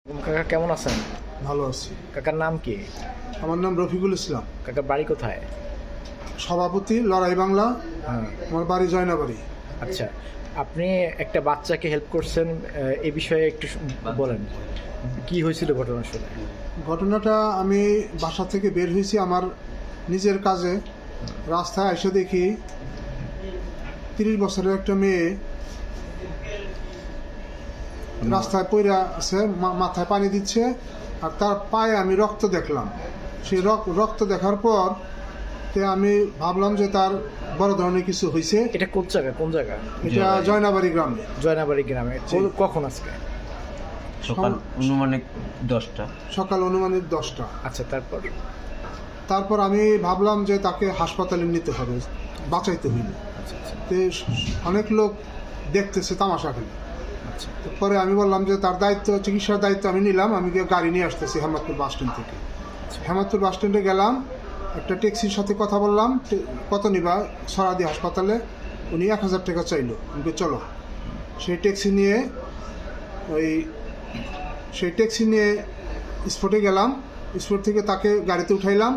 কাকা কেমন আছেন? ভালো আছি। কাকার নাম কি? আমার নাম রফিকুল ইসলাম। কাকার বাড়ি কোথায়? সভাপতি লড়াই বাংলা। হ্যাঁ। আমার বাড়ি জয়নাবাড়ি। আচ্ছা, আপনি একটা বাচ্চাকে হেল্প করছেন, এই বিষয়ে একটু বলেন, কি হয়েছিল ঘটনা আসলে? ঘটনাটা আমি বাসা থেকে বের হয়েছি আমার নিজের কাজে। রাস্তায় এসে দেখি 30 বছরের একটা মেয়ে রাস্তায় পড়ে আছে, মাথায় পানি দিচ্ছে, আর তার পায়ে আমি রক্ত দেখলাম। সেই রক্ত দেখার পর আমি ভাবলাম যে তার বড় ধরনের কিছু হয়েছে। এটা কোন জায়গা? কোন জায়গা? এটা জয়নাবাড়ি গ্রামে। জয়নাবাড়ি গ্রামে। কখন আজকে? সকাল অনুমানিক 10টা। সকাল অনুমানিক 10টা। আচ্ছা, তারপর আমি ভাবলাম যে তাকে হাসপাতালে নিতে হবে, বাঁচাইতে হইল। আচ্ছা আচ্ছা তো অনেক লোক দেখতেছে তামাশা খেলে। আচ্ছা পরে আমি বললাম যে তার দায়িত্ব, চিকিৎসার দায়িত্ব আমি নিলাম। আমি গিয়ে গাড়ি নিয়ে আসতেছি হেমাদপুর বাস স্ট্যান্ড থেকে। হেমাদপুর বাস স্ট্যান্ডে গেলাম, একটা ট্যাক্সির সাথে কথা বললাম, কত নিবা সরাদি হাসপাতালে। উনি 1000 টাকা চাইলো। আমি চলো। সেই ট্যাক্সি নিয়ে স্পটে গেলাম। স্পট থেকে তাকে গাড়িতে উঠাইলাম।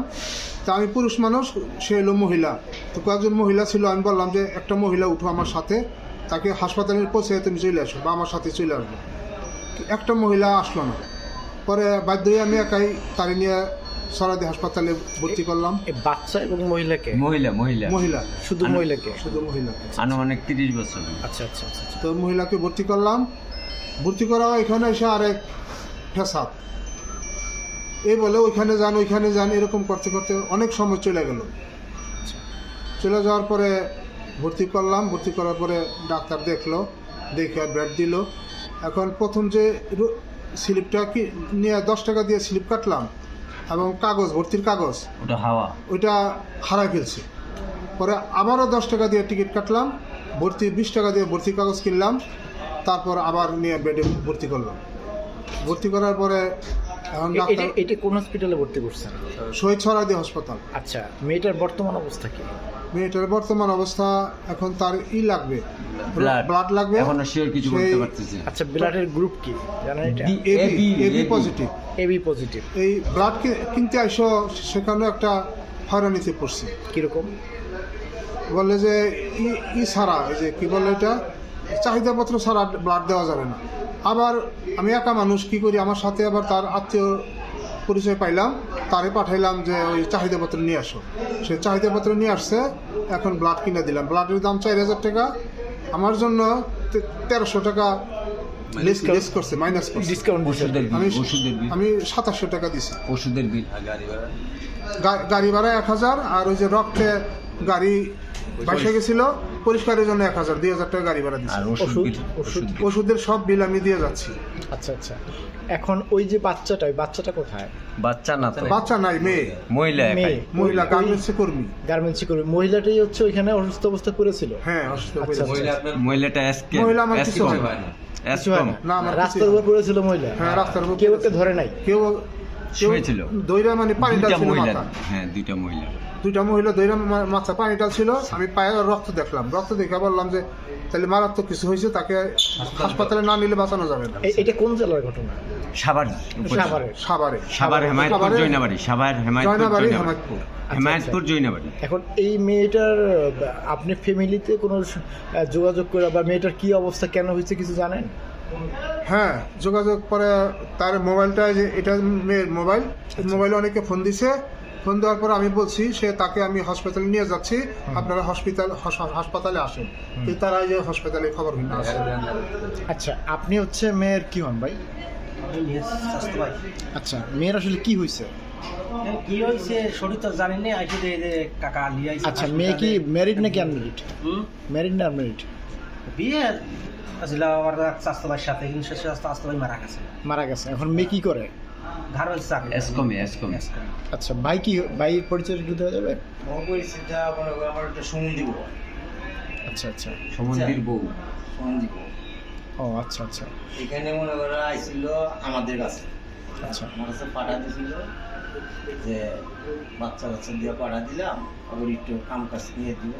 তা আমি পুরুষ মানুষ, সে এলো মহিলা। তো কয়েকজন মহিলা ছিল, আমি বললাম যে একটা মহিলা উঠো আমার সাথে, তাকে হাসপাতালে পৌঁছে তুমি চলে আসো বা আমার সাথে চলে আসবো। একটা মহিলা আসলো না। পরে বাধ্য হয়ে আমি একাই তারে নিয়ে সরাদি হাসপাতালে ভর্তি করলাম। এই বাচ্চা এবং মহিলাকে? মহিলা শুধু মহিলাকে? শুধু মহিলা। আনুমানিক 30 বছর। আচ্ছা আচ্ছা আচ্ছা আচ্ছা। তো মহিলাকে ভর্তি করলাম। ভর্তি করা এখানে এসে আরেক ফেসাদ এই বলে ওইখানে যান এরকম করতে করতে অনেক সময় চলে গেল। চলে যাওয়ার পরে ভর্তি করলাম। ভর্তি করার পরে ডাক্তার দেখলো, দেখে বেড দিল। এখন প্রথম যে স্লিপটা কি নিয়ে 10 টাকা দিয়ে স্লিপ কাটলাম এবং কাগজ, ভর্তির কাগজ, ওইটা হারাই ফেলছে। পরে আবারও 10 টাকা দিয়ে টিকিট কাটলাম, 20 টাকা দিয়ে ভর্তির কাগজ কিনলাম। তারপর আবার নিয়ে বেডে ভর্তি করলাম। ভর্তি করার পরে এখন ডাক্তার এটা কোন হসপিটালে ভর্তি করছেন? শহীদ সরাদি হাসপাতাল। আচ্ছা, মেয়েটার বর্তমান অবস্থা কি? মেয়েটার বর্তমান অবস্থা এখন তার লাগবে, ব্লাড লাগবে। এখনো শিওর কিছু বলতে পারতেছি। আচ্ছা, ব্লাডের গ্রুপ কি জানেন? এটা এবি পজিটিভ। AB positive. এই ব্লাড কিনতে আইসো, সেখানে একটা হয়রানিতে পড়ছে। কিরকম? বলে যে ছাড়া, এই যে কি বলে, এটা চাহিদাপত্র ছাড়া ব্লাড দেওয়া যাবে না। আবার আমি একা মানুষ, কি করি, আমার সাথে আবার তার আত্মীয় পরিচয় পাইলাম, তারে পাঠাইলাম যে ওই চাহিদাপত্র নিয়ে আসো। সে চাহিদাপত্র নিয়ে আসছে, এখন ব্লাড কিনে দিলাম। ব্লাডের দাম 4000 টাকা, আমার জন্য 1300 টাকা লেস করছে, মাইনাস করছে। ডিসকাউন্ট আমি 2700 টাকা দিছি। ওষুধের বিল, গাড়ি ভাড়া 1000, আর ওই যে রক্তে গাড়ি বাসে গেছিল পরিষ্কারের জন্য 1000, 2000 টাকা গাড়ি ভাড়া দিচ্ছি। ওষুধের সব বিল আমি দিয়ে যাচ্ছি। আচ্ছা আচ্ছা। এখন ওই যে বাচ্চাটা কোথায়? বাচ্চা না তো, বাচ্চা নাই, মেয়ে, মহিলা গার্মেন্টসে কর্মী। মহিলাটাই হচ্ছে ওইখানে অসুস্থ অবস্থায় পড়েছিল? হ্যাঁ, অসুস্থ। মহিলাটা মহিলা আমার কিছু হয় না, রাস্তার উপর পড়েছিল মহিলা? হ্যাঁ, রাস্তার উপর। কেউ ওকে ধরে নাই? কেউ শুয়েছিল দইরা, মানে পানিটা ছিল মাথা। হ্যাঁ, দুইটা মহিলা দইরা মাথা পানিটা ছিল। আমি পায়ে রক্ত দেখলাম, রক্ত দেখে বললাম যে তাহলে মারাত্মক কিছু হয়েছে, তাকে হাসপাতালে না নিলে বাঁচানো যাবে না। এটা কোন জেলার ঘটনা? হেমায়তপুর জয়নাবাড়ি। এখন এই মেয়েটার আপনি ফ্যামিলিতে কোনো যোগাযোগ করে বা মেয়েটার কি অবস্থা, কেন হয়েছে কিছু জানেন? হ্যাঁ, যোগাযোগ করে তার মোবাইলটা, যে এটা মেয়ের মোবাইলে অনেকে ফোন দিছে। ফোন দেওয়ার পর আমি বলছি তাকে আমি হসপিটালে নিয়ে যাচ্ছি, আপনারা হাসপাতালে আসেন। কিন্তু তারা যে হাসপাতালে খবর না আসে। আচ্ছা, আপনি হচ্ছে মেয়ের কি হন ভাই? আচ্ছা, মেয়ের আসলে কি হয়েছে? কি হয়েছে শরীর তো জানি না। কাকা আলী আইছে। আচ্ছা, মেয়ে কি ম্যারিড নাকি আনম্যারিড? ম্যারিড না আনম্যারিড? বিয়ে আসলে আমার স্বাস্থ্য ভাইয়ের সাথে, কিন্তু সে স্বাস্থ্য ভাই মারা গেছে। এখন মেয়ে কি করে? গার্মেন্টস চাকরি। আচ্ছা, ভাইয়ের পরিচয় একটু দেওয়া যাবে? পরিচয়টা আমার একটা সুমন্দির বউ। আচ্ছা আচ্ছা, সমন্দির বউ। ও আচ্ছা আচ্ছা। এখানে মনে করো আইছিল আমাদের কাছে। আচ্ছা, আমার কাছে পাঠা দিয়েছিল যে বাচ্চা দিয়ে পাঠা দিলাম, আবার একটু কাম কাজ নিয়ে দিব,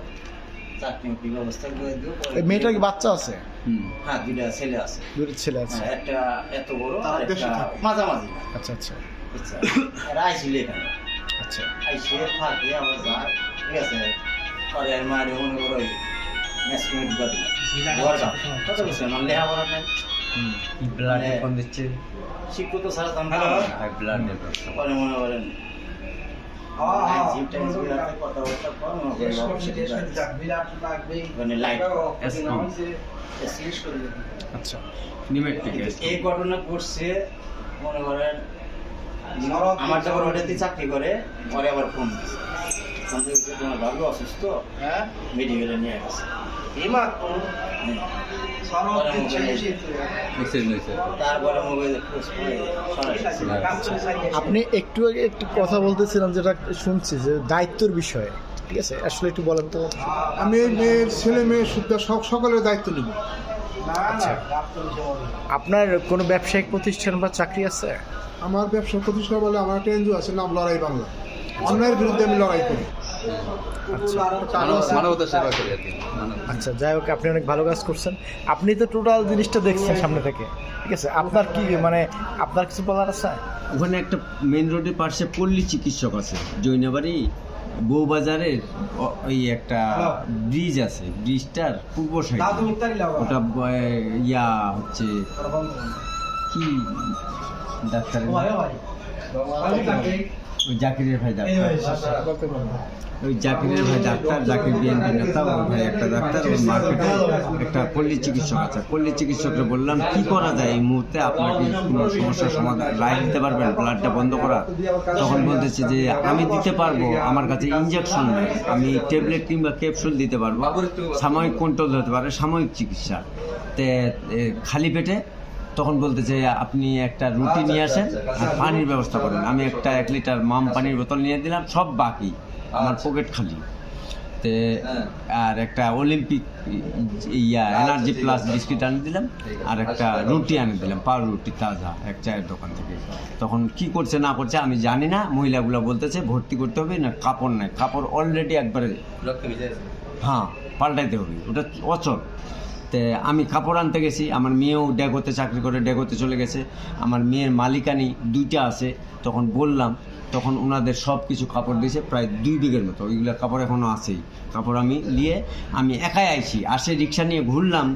চাকরি ব্যবস্থা করে দিব। মেয়েটার কি বাচ্চা আছে? হুম। হ্যাঁ, দুইটা ছেলে আছে। দুটো ছেলে আছে। হ্যাঁ, একটা এত বড় আর তার একটা দেশে থাকে। মাঝামাঝি। আচ্ছা আচ্ছা বুঝছেন? এরা আইছিল এখানে। আচ্ছা আইসে থাকে আবার যায়, ঠিক আছে? পরে আর মায়ের মনে করো ওই ন্যাশনাল ঢুকা দিল। ঢোকার কাজ। কথা বলছেন, মানে লেখাপড়া নাই। হুম। ব্লাডে মানে- ফোন দিচ্ছে, শিক্ষিত ছাড়া তো আমরা হাই ব্লাডের ব্যবস্থা। পরে মনে করেন কথাবার্তা কর, মনে করেন অফিসে ঢুকায়। মানে লাইট আচ্ছা নিমেট থেকে এই ঘটনা ঘটছে মনে করেন আমার যখন ওটাতে চাকরি করে পরে আবার ফোন দিচ্ছে ফোন দিচ্ছে তোমার ভাবি অসুস্থ মেডিকেলে নিয়ে গেছে তারপরে মোবাইলে খোঁজ করে সরাসরি আপনি একটু আগে একটু কথা বলতেছিলাম যেটা শুনছি যে দায়িত্বের বিষয়ে, ঠিক আছে, আসলে একটু বলেন তো। আমি এই মেয়ের ছেলে মেয়ে শুদ্ধ সকলের দায়িত্ব নিব। আচ্ছা, আপনার কোনো ব্যবসায়িক প্রতিষ্ঠান বা চাকরি আছে? আমার ব্যবসা প্রতিষ্ঠা বলে আমার একটা এনজিও আছে, নাম লড়াই বাংলা। অন্যায়ের বিরুদ্ধে আমি লড়াই করি। আচ্ছা, যাই হোক, আপনি অনেক ভালো কাজ করছেন। আপনি তো টোটাল জিনিসটা দেখছেন সামনে থেকে, ঠিক আছে। আপনার কি মানে আপনার কিছু বলার আছে? ওখানে একটা মেন রোডের পাশে পল্লী চিকিৎসক আছে, জৈনাবাড়ি বউবাজারের ওই একটা ব্রিজ আছে, ব্রিজটার পূর্ব সাইডে ওটা ইয়া হচ্ছে কি ডাক্তার, ওই জাকিরের ভাই ডাক্তার, ওই জাকিরের ভাই ডাক্তার, জাকির বিএনপি নেতা, ওই ভাই একটা ডাক্তার, ওই মার্কেটে একটা পল্লী চিকিৎসক আছে। পল্লী চিকিৎসককে বললাম কি করা যায় এই মুহূর্তে, আপনাকে কোনো সমস্যার সমাধান রায় দিতে পারবেন ব্লাডটা বন্ধ করা? তখন বলতেছে যে আমি দিতে পারবো, আমার কাছে ইনজেকশন নেই, আমি ট্যাবলেট কিংবা ক্যাপসুল দিতে পারবো, সাময়িক কন্ট্রোল হতে পারে, সাময়িক চিকিৎসা। তে খালি পেটে তখন বলতেছে আপনি একটা রুটি নিয়ে আসেন আর পানির ব্যবস্থা করেন। আমি একটা 1 লিটার মাম পানির বোতল নিয়ে দিলাম, সব বাকি, আমার পকেট খালি। তে আর একটা অলিম্পিক এনার্জি প্লাস বিস্কিট আনি দিলাম, আর একটা রুটি আনি দিলাম, পাউরুটি তাজা এক চায়ের দোকান থেকে। তখন কি করছে না করছে আমি জানি না, মহিলাগুলো বলতেছে ভর্তি করতে হবে না, কাপড় নাই, কাপড় অলরেডি একবারে হ্যাঁ পাল্টাইতে হবে, ওটা অচল। তে আমি কাপড় আনতে গেছি, আমার মেয়েও ডেগোতে চাকরি করে ডেগোতে চলে গেছে, আমার মেয়ের মালিকানি 2টা আছে। তখন বললাম, তখন ওনাদের সব কিছু কাপড় দিয়েছে প্রায় 2 বিঘের মতো, ওইগুলো কাপড় এখনও আছেই। কাপড় আমি নিয়ে আমি একাই আইছি, আসে রিক্সা নিয়ে ঘুরলাম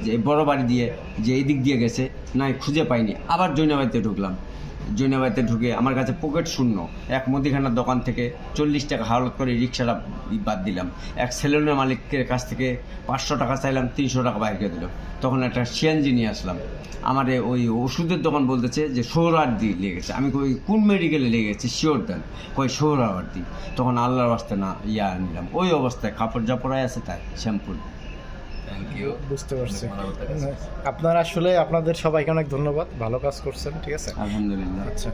যে বড় বাড়ি দিয়ে, যে এই দিক দিয়ে গেছে, নাই খুঁজে পাইনি। আবার জৈনাবাড়িতে ঢুকলাম, জৈনাবাড়িতে ঢুকে আমার কাছে পকেট শূন্য, এক মুদিখানার দোকান থেকে 40 টাকা হাওলাত করে রিক্সাটা বাদ দিলাম। এক সেলুনের মালিকের কাছ থেকে 500 টাকা চাইলাম, 300 টাকা বাইর করে দিল। তখন একটা সিএনজি নিয়ে আসলাম। আমার ওই ওষুধের দোকান বলতেছে যে সোহরাওয়ার্দী লেগেছে। আমি কই কোন মেডিকেলে লেগেছে, শিওর দেন? কই সোহরাওয়ার্দী। তখন আল্লাহর রাস্তায় না নিলাম, ওই অবস্থায় কাপড় জাপড়াই আছে, তাই শ্যাম্পু। বুঝতে পারছি। আপনার আসলে আপনাদের সবাইকে অনেক ধন্যবাদ, ভালো কাজ করছেন, ঠিক আছে। আলহামদুলিল্লাহ। আচ্ছা।